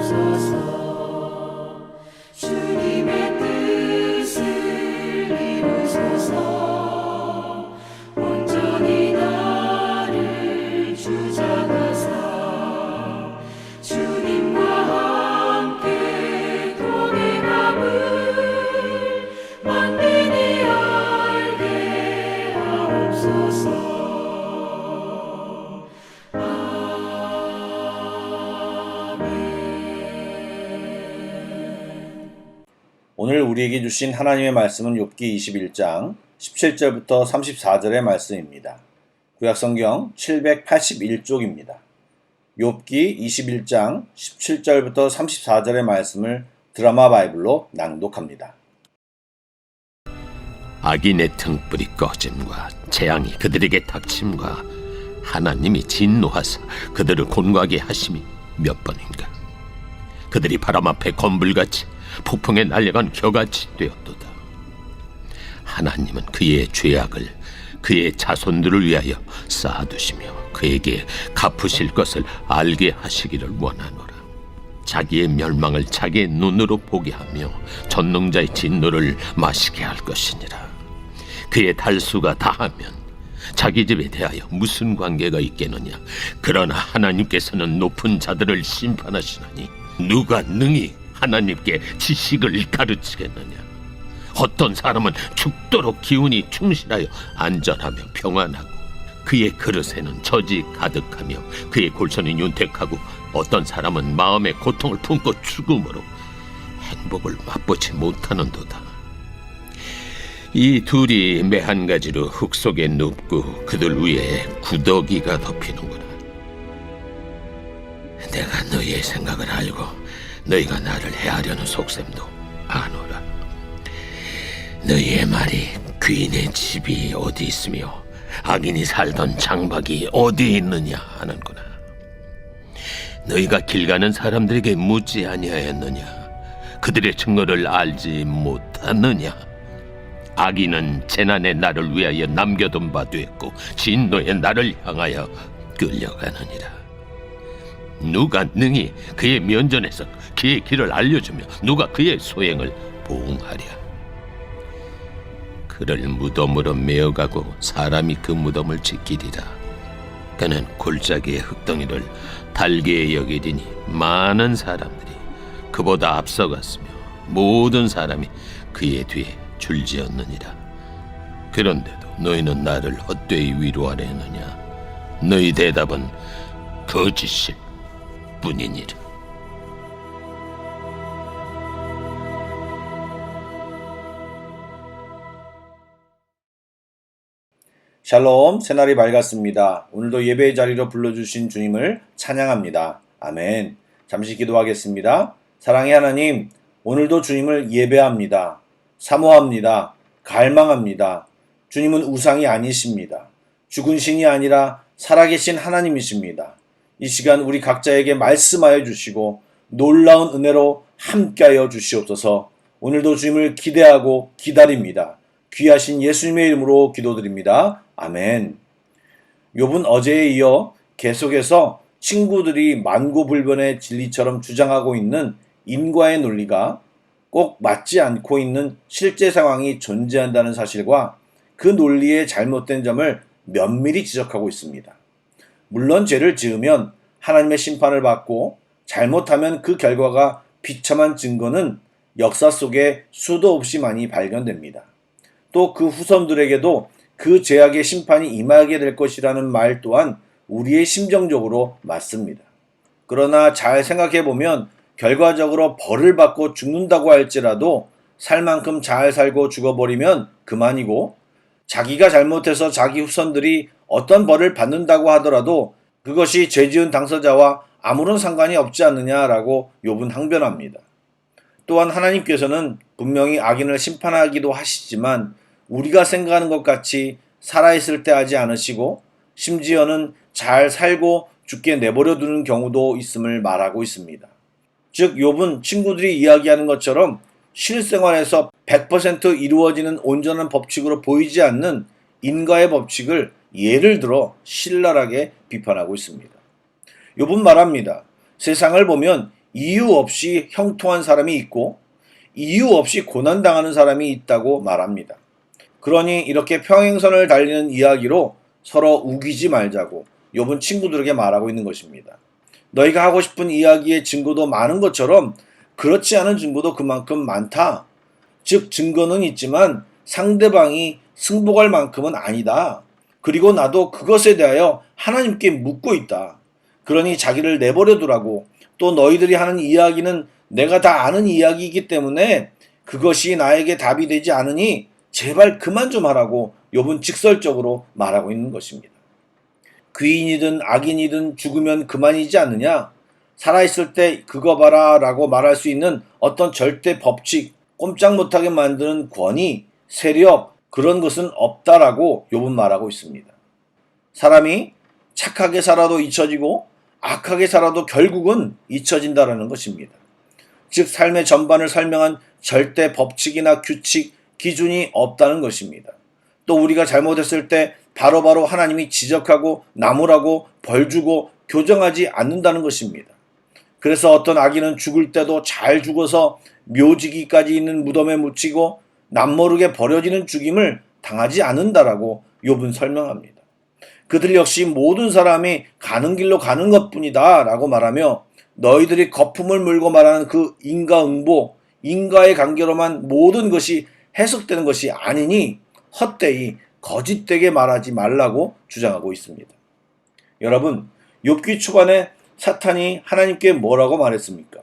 하옵소서. 주님의 뜻을 이루소서. 온전히 나를 주장하사 주님과 함께 동행함을 만민이 알게 하옵소서. 오늘 우리에게 주신 하나님의 말씀은 욥기 21장 17절부터 34절의 말씀입니다. 구약성경 781쪽입니다. 욥기 21장 17절부터 34절의 말씀을 드라마 바이블로 낭독합니다. 악인의 등불이 꺼짐과 재앙이 그들에게 닥침과 하나님이 진노하사 그들을 곤고하게 하심이 몇 번인가. 그들이 바람 앞에 건불같이 폭풍에 날려간 겨같이 되었도다. 하나님은 그의 죄악을 그의 자손들을 위하여 쌓아두시며 그에게 갚으실 것을 알게 하시기를 원하노라. 자기의 멸망을 자기의 눈으로 보게 하며 전능자의 진노를 마시게 할 것이니라. 그의 달수가 다하면 자기 집에 대하여 무슨 관계가 있겠느냐. 그러나 하나님께서는 높은 자들을 심판하시나니 누가 능히 하나님께 지식을 가르치겠느냐. 어떤 사람은 죽도록 기운이 충실하여 안전하며 평안하고 그의 그릇에는 젖이 가득하며 그의 골선이 윤택하고 어떤 사람은 마음의 고통을 품고 죽음으로 행복을 맛보지 못하는도다. 이 둘이 매 한 가지로 흙 속에 눕고 그들 위에 구더기가 덮이는구나. 내가 너희의 생각을 알고 너희가 나를 해하려는 속셈도 아노라. 너희의 말이 귀인의 집이 어디 있으며 악인이 살던 장막이 어디 있느냐 하는구나. 너희가 길 가는 사람들에게 묻지 아니하였느냐. 그들의 증거를 알지 못하느냐. 악인은 재난의 날을 위하여 남겨둔 바 되었고 진노의 날을 향하여 끌려가느니라. 누가 능히 그의 면전에서 그의 길을 알려주며 누가 그의 소행을 보응하랴. 그를 무덤으로 메어가고 사람이 그 무덤을 지키리라. 그는 골짜기의 흙덩이를 달게 여기리니 많은 사람들이 그보다 앞서갔으며 모든 사람이 그의 뒤에 줄지었느니라. 그런데도 너희는 나를 헛되이 위로하려 했느냐. 너희 대답은 거짓일 뿐이니라. 샬롬, 새날이 밝았습니다. 오늘도 예배의 자리로 불러주신 주님을 찬양합니다. 아멘. 잠시 기도하겠습니다. 사랑의 하나님, 오늘도 주님을 예배합니다. 사모합니다. 갈망합니다. 주님은 우상이 아니십니다. 죽은 신이 아니라 살아계신 하나님이십니다. 이 시간 우리 각자에게 말씀하여 주시고 놀라운 은혜로 함께하여 주시옵소서. 오늘도 주님을 기대하고 기다립니다. 귀하신 예수님의 이름으로 기도드립니다. 아멘. 욥은 어제에 이어 계속해서 친구들이 만고불변의 진리처럼 주장하고 있는 인과의 논리가 꼭 맞지 않고 있는 실제 상황이 존재한다는 사실과 그 논리의 잘못된 점을 면밀히 지적하고 있습니다. 물론 죄를 지으면 하나님의 심판을 받고 잘못하면 그 결과가 비참한 증거는 역사 속에 수도 없이 많이 발견됩니다. 또 그 후손들에게도 그 죄악의 심판이 임하게 될 것이라는 말 또한 우리의 심정적으로 맞습니다. 그러나 잘 생각해보면 결과적으로 벌을 받고 죽는다고 할지라도 살 만큼 잘 살고 죽어버리면 그만이고, 자기가 잘못해서 자기 후손들이 어떤 벌을 받는다고 하더라도 그것이 죄지은 당사자와 아무런 상관이 없지 않느냐라고 욥은 항변합니다. 또한 하나님께서는 분명히 악인을 심판하기도 하시지만 우리가 생각하는 것 같이 살아있을 때 하지 않으시고 심지어는 잘 살고 죽게 내버려 두는 경우도 있음을 말하고 있습니다. 즉 욥은 친구들이 이야기하는 것처럼 실생활에서 100% 이루어지는 온전한 법칙으로 보이지 않는 인과의 법칙을 예를 들어 신랄하게 비판하고 있습니다. 욥은 말합니다. 세상을 보면 이유 없이 형통한 사람이 있고 이유 없이 고난당하는 사람이 있다고 말합니다. 그러니 이렇게 평행선을 달리는 이야기로 서로 우기지 말자고 욥은 친구들에게 말하고 있는 것입니다. 너희가 하고 싶은 이야기의 증거도 많은 것처럼 그렇지 않은 증거도 그만큼 많다. 즉 증거는 있지만 상대방이 승복할 만큼은 아니다. 그리고 나도 그것에 대하여 하나님께 묻고 있다. 그러니 자기를 내버려 두라고. 또 너희들이 하는 이야기는 내가 다 아는 이야기이기 때문에 그것이 나에게 답이 되지 않으니 제발 그만 좀 하라고 욥은 직설적으로 말하고 있는 것입니다. 귀인이든 악인이든 죽으면 그만이지 않느냐? 살아있을 때 그거 봐라 라고 말할 수 있는 어떤 절대 법칙, 꼼짝 못하게 만드는 권위, 세력, 그런 것은 없다라고 욥은 말하고 있습니다. 사람이 착하게 살아도 잊혀지고 악하게 살아도 결국은 잊혀진다라는 것입니다. 즉 삶의 전반을 설명한 절대 법칙이나 규칙, 기준이 없다는 것입니다. 또 우리가 잘못했을 때 바로바로 하나님이 지적하고 나무라고 벌주고 교정하지 않는다는 것입니다. 그래서 어떤 악인은 죽을 때도 잘 죽어서 묘지기까지 있는 무덤에 묻히고 남모르게 버려지는 죽임을 당하지 않는다라고 욥은 설명합니다. 그들 역시 모든 사람이 가는 길로 가는 것뿐이다 라고 말하며 너희들이 거품을 물고 말하는 그 인과응보, 인과의 관계로만 모든 것이 해석되는 것이 아니니 헛되이 거짓되게 말하지 말라고 주장하고 있습니다. 여러분, 욥기 초반에 사탄이 하나님께 뭐라고 말했습니까?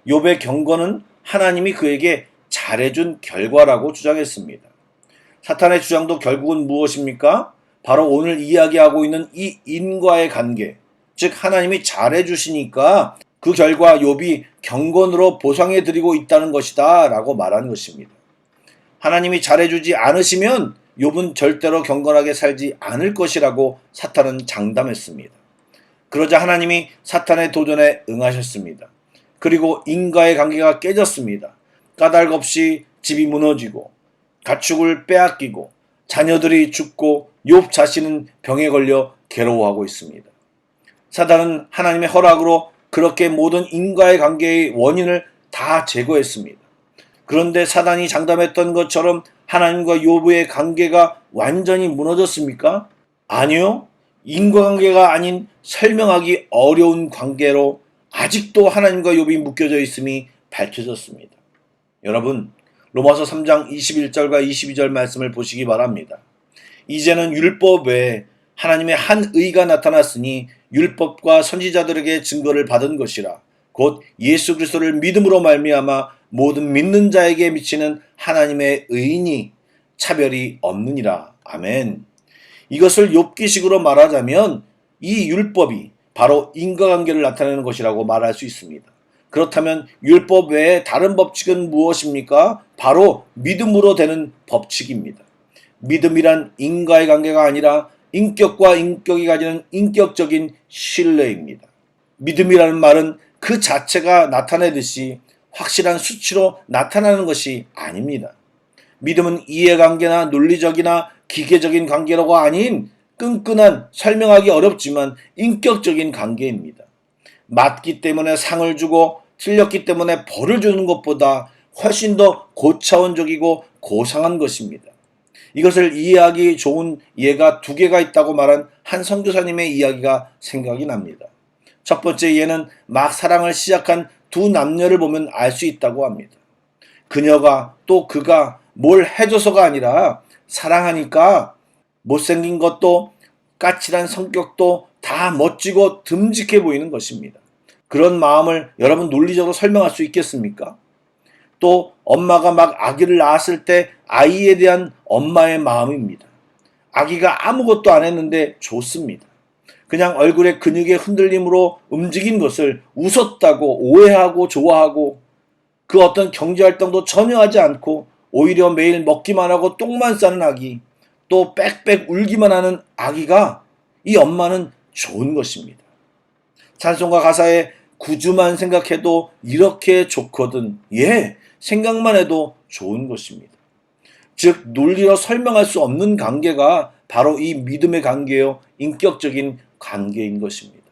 욥의 경고는 하나님이 그에게 잘해준 결과라고 주장했습니다. 사탄의 주장도 결국은 무엇입니까? 바로 오늘 이야기하고 있는 이 인과의 관계, 즉 하나님이 잘해주시니까 그 결과 욥이 경건으로 보상해드리고 있다는 것이다 라고 말하는 것입니다. 하나님이 잘해주지 않으시면 욥은 절대로 경건하게 살지 않을 것이라고 사탄은 장담했습니다. 그러자 하나님이 사탄의 도전에 응하셨습니다. 그리고 인과의 관계가 깨졌습니다. 까닭없이 집이 무너지고 가축을 빼앗기고 자녀들이 죽고 욥 자신은 병에 걸려 괴로워하고 있습니다. 사탄은 하나님의 허락으로 그렇게 모든 인과의 관계의 원인을 다 제거했습니다. 그런데 사단이 장담했던 것처럼 하나님과 욥의 관계가 완전히 무너졌습니까? 아니요. 인과관계가 아닌 설명하기 어려운 관계로 아직도 하나님과 욥이 묶여져 있음이 밝혀졌습니다. 여러분, 로마서 3장 21절과 22절 말씀을 보시기 바랍니다. 이제는 율법 외에 하나님의 한 의가 나타났으니 율법과 선지자들에게 증거를 받은 것이라 곧 예수 그리스도를 믿음으로 말미암아 모든 믿는 자에게 미치는 하나님의 의인이 차별이 없느니라. 아멘. 이것을 욥기식으로 말하자면 이 율법이 바로 인과관계를 나타내는 것이라고 말할 수 있습니다. 그렇다면 율법 외에 다른 법칙은 무엇입니까? 바로 믿음으로 되는 법칙입니다. 믿음이란 인과의 관계가 아니라 인격과 인격이 가지는 인격적인 신뢰입니다. 믿음이라는 말은 그 자체가 나타내듯이 확실한 수치로 나타나는 것이 아닙니다. 믿음은 이해관계나 논리적이나 기계적인 관계로가 아닌 끈끈한 설명하기 어렵지만 인격적인 관계입니다. 맞기 때문에 상을 주고 틀렸기 때문에 벌을 주는 것보다 훨씬 더 고차원적이고 고상한 것입니다. 이것을 이해하기 좋은 예가 두 개가 있다고 말한 한 선교사님의 이야기가 생각이 납니다. 첫 번째 예는 막 사랑을 시작한 두 남녀를 보면 알 수 있다고 합니다. 그녀가 또 그가 뭘 해줘서가 아니라 사랑하니까 못생긴 것도 까칠한 성격도 다 멋지고 듬직해 보이는 것입니다. 그런 마음을 여러분 논리적으로 설명할 수 있겠습니까? 또 엄마가 막 아기를 낳았을 때 아이에 대한 엄마의 마음입니다. 아기가 아무것도 안 했는데 좋습니다. 그냥 얼굴의 근육의 흔들림으로 움직인 것을 웃었다고 오해하고 좋아하고 그 어떤 경제활동도 전혀 하지 않고 오히려 매일 먹기만 하고 똥만 싸는 아기, 또 빽빽 울기만 하는 아기가 이 엄마는 좋은 것입니다. 찬송가 가사에 구주만 생각해도 이렇게 좋거든. 예, 생각만 해도 좋은 것입니다. 즉 논리로 설명할 수 없는 관계가 바로 이 믿음의 관계요 인격적인 관계인 것입니다.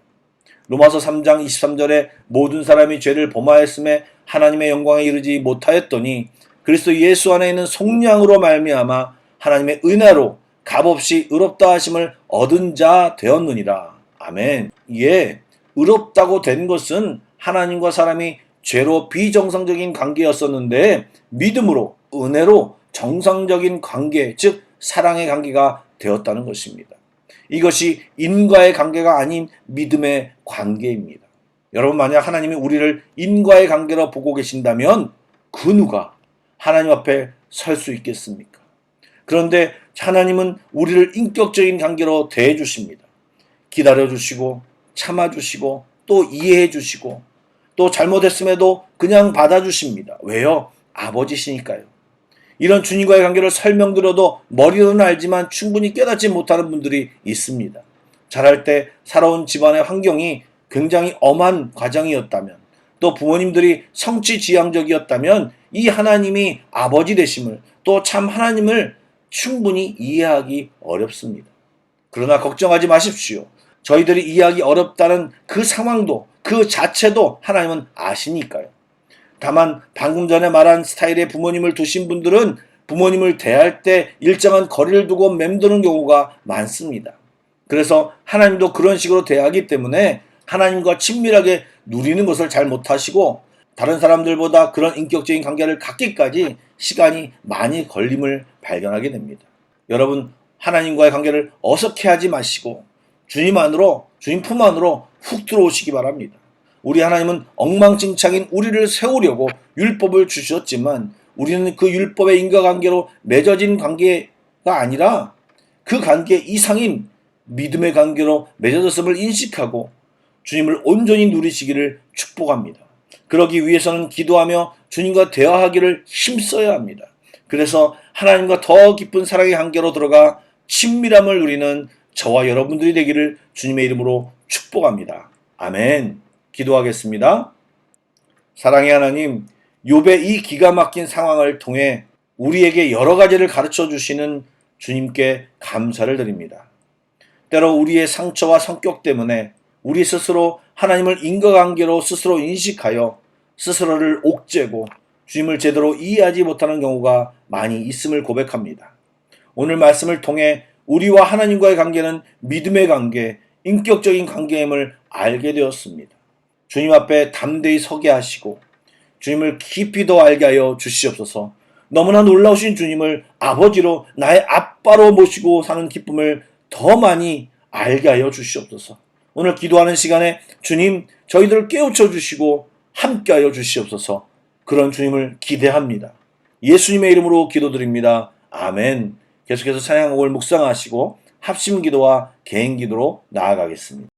로마서 3장 23절에 모든 사람이 죄를 범하였음에 하나님의 영광에 이르지 못하였더니 그리스도 예수 안에 있는 속량으로 말미암아 하나님의 은혜로 값없이 의롭다 하심을 얻은 자 되었느니라. 아멘. 예, 의롭다고 된 것은 하나님과 사람이 죄로 비정상적인 관계였었는데 믿음으로 은혜로 정상적인 관계, 즉 사랑의 관계가 되었다는 것입니다. 이것이 인과의 관계가 아닌 믿음의 관계입니다. 여러분, 만약 하나님이 우리를 인과의 관계로 보고 계신다면 그 누가 하나님 앞에 설 수 있겠습니까? 그런데 하나님은 우리를 인격적인 관계로 대해 주십니다. 기다려 주시고 참아 주시고 또 이해해 주시고 또 잘못했음에도 그냥 받아 주십니다. 왜요? 아버지시니까요. 이런 주님과의 관계를 설명드려도 머리로는 알지만 충분히 깨닫지 못하는 분들이 있습니다. 자랄 때 살아온 집안의 환경이 굉장히 엄한 과정이었다면, 또 부모님들이 성취지향적이었다면 이 하나님이 아버지 되심을, 또 참 하나님을 충분히 이해하기 어렵습니다. 그러나 걱정하지 마십시오. 저희들이 이해하기 어렵다는 그 상황도, 그 자체도 하나님은 아시니까요. 다만 방금 전에 말한 스타일의 부모님을 두신 분들은 부모님을 대할 때 일정한 거리를 두고 맴도는 경우가 많습니다. 그래서 하나님도 그런 식으로 대하기 때문에 하나님과 친밀하게 누리는 것을 잘 못하시고 다른 사람들보다 그런 인격적인 관계를 갖기까지 시간이 많이 걸림을 발견하게 됩니다. 여러분, 하나님과의 관계를 어색해 하지 마시고 주님 품 안으로 훅 들어오시기 바랍니다. 우리 하나님은 엉망진창인 우리를 세우려고 율법을 주셨지만 우리는 그 율법의 인과관계로 맺어진 관계가 아니라 그 관계 이상인 믿음의 관계로 맺어졌음을 인식하고 주님을 온전히 누리시기를 축복합니다. 그러기 위해서는 기도하며 주님과 대화하기를 힘써야 합니다. 그래서 하나님과 더 깊은 사랑의 관계로 들어가 친밀함을 누리는 저와 여러분들이 되기를 주님의 이름으로 축복합니다. 아멘. 기도하겠습니다. 사랑의 하나님, 욥의 이 기가 막힌 상황을 통해 우리에게 여러 가지를 가르쳐 주시는 주님께 감사를 드립니다. 때로 우리의 상처와 성격 때문에 우리 스스로 하나님을 인과관계로 스스로 인식하여 스스로를 옥죄고 주님을 제대로 이해하지 못하는 경우가 많이 있음을 고백합니다. 오늘 말씀을 통해 우리와 하나님과의 관계는 믿음의 관계, 인격적인 관계임을 알게 되었습니다. 주님 앞에 담대히 서게 하시고 주님을 깊이 더 알게 하여 주시옵소서. 너무나 놀라우신 주님을 아버지로, 나의 아빠로 모시고 사는 기쁨을 더 많이 알게 하여 주시옵소서. 오늘 기도하는 시간에 주님, 저희들을 깨우쳐 주시고 함께 하여 주시옵소서. 그런 주님을 기대합니다. 예수님의 이름으로 기도드립니다. 아멘. 계속해서 찬양곡을 묵상하시고 합심 기도와 개인 기도로 나아가겠습니다.